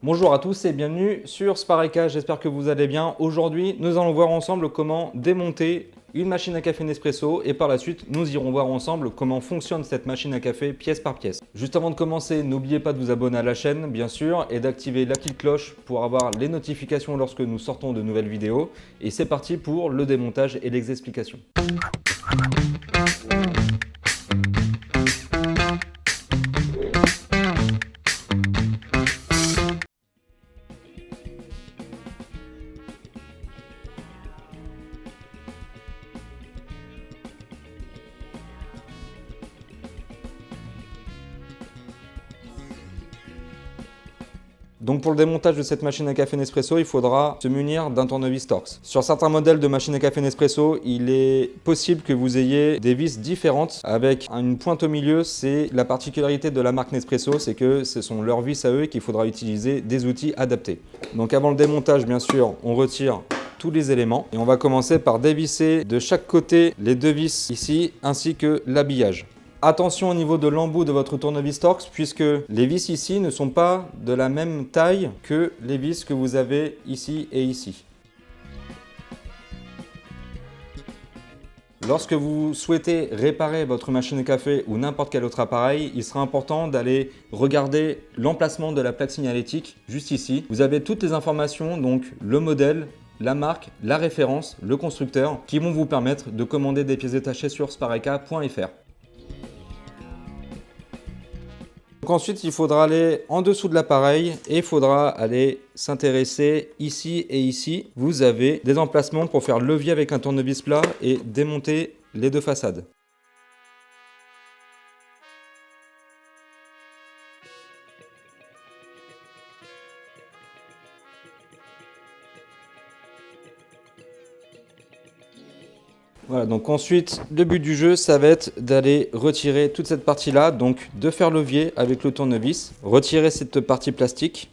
Bonjour à tous et bienvenue sur Spareka, j'espère que vous allez bien. Aujourd'hui, nous allons voir ensemble comment démonter une machine à café Nespresso et par la suite, nous irons voir ensemble comment fonctionne cette machine à café pièce par pièce. Juste avant de commencer, n'oubliez pas de vous abonner à la chaîne, bien sûr, et d'activer la petite cloche pour avoir les notifications lorsque nous sortons de nouvelles vidéos. Et c'est parti pour le démontage et les explications. Donc pour le démontage de cette machine à café Nespresso, il faudra se munir d'un tournevis Torx. Sur certains modèles de machine à café Nespresso, il est possible que vous ayez des vis différentes avec une pointe au milieu. C'est la particularité de la marque Nespresso, c'est que ce sont leurs vis à eux et qu'il faudra utiliser des outils adaptés. Donc avant le démontage, bien sûr, on retire tous les éléments et on va commencer par dévisser de chaque côté les deux vis ici ainsi que l'habillage. Attention au niveau de l'embout de votre tournevis Torx puisque les vis ici ne sont pas de la même taille que les vis que vous avez ici et ici. Lorsque vous souhaitez réparer votre machine à café ou n'importe quel autre appareil, il sera important d'aller regarder l'emplacement de la plaque signalétique juste ici. Vous avez toutes les informations, donc le modèle, la marque, la référence, le constructeur qui vont vous permettre de commander des pièces détachées sur spareka.fr. Donc ensuite, il faudra aller en dessous de l'appareil et il faudra aller s'intéresser ici et ici. Vous avez des emplacements pour faire levier avec un tournevis plat et démonter les deux façades. Voilà, donc ensuite, le but du jeu, ça va être d'aller retirer toute cette partie-là, donc de faire levier avec le tournevis, retirer cette partie plastique.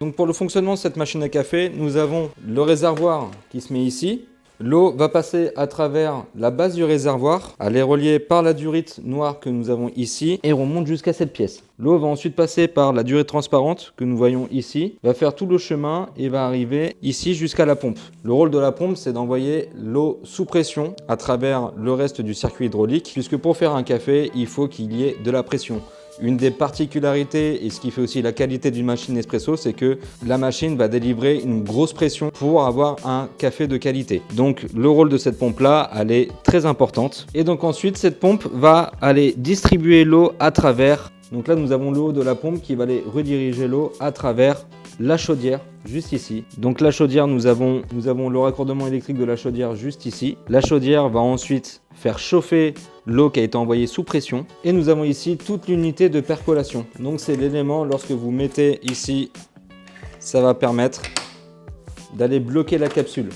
Donc pour le fonctionnement de cette machine à café, nous avons le réservoir qui se met ici. L'eau va passer à travers la base du réservoir, elle est reliée par la durite noire que nous avons ici et remonte jusqu'à cette pièce. L'eau va ensuite passer par la durite transparente que nous voyons ici, va faire tout le chemin et va arriver ici jusqu'à la pompe. Le rôle de la pompe, c'est d'envoyer l'eau sous pression à travers le reste du circuit hydraulique, puisque pour faire un café, il faut qu'il y ait de la pression. Une des particularités et ce qui fait aussi la qualité d'une machine Nespresso, c'est que la machine va délivrer une grosse pression pour avoir un café de qualité. Donc le rôle de cette pompe-là, elle est très importante. Et donc ensuite, cette pompe va aller distribuer l'eau à travers. Donc là, nous avons l'eau de la pompe qui va aller rediriger l'eau à travers la chaudière juste ici. Donc la chaudière, nous avons le raccordement électrique de la chaudière juste ici. La chaudière va ensuite faire chauffer l'eau qui a été envoyée sous pression. Et nous avons ici toute l'unité de percolation. Donc c'est l'élément, lorsque vous mettez ici, ça va permettre d'aller bloquer la capsule.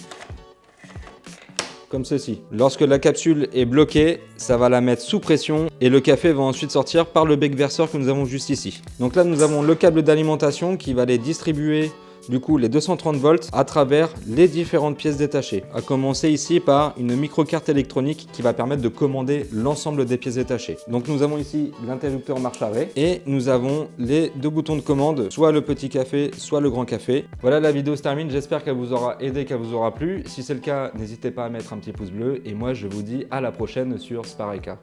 Comme ceci. Lorsque la capsule est bloquée, ça va la mettre sous pression et le café va ensuite sortir par le bec verseur que nous avons juste ici. Donc là, nous avons le câble d'alimentation qui va aller distribuer du coup les 230 volts à travers les différentes pièces détachées. À commencer ici par une micro-carte électronique qui va permettre de commander l'ensemble des pièces détachées. Donc nous avons ici l'interrupteur marche arrêt et nous avons les deux boutons de commande, soit le petit café, soit le grand café. Voilà, la vidéo se termine, j'espère qu'elle vous aura aidé, qu'elle vous aura plu. Si c'est le cas, n'hésitez pas à mettre un petit pouce bleu et moi je vous dis à la prochaine sur Spareka.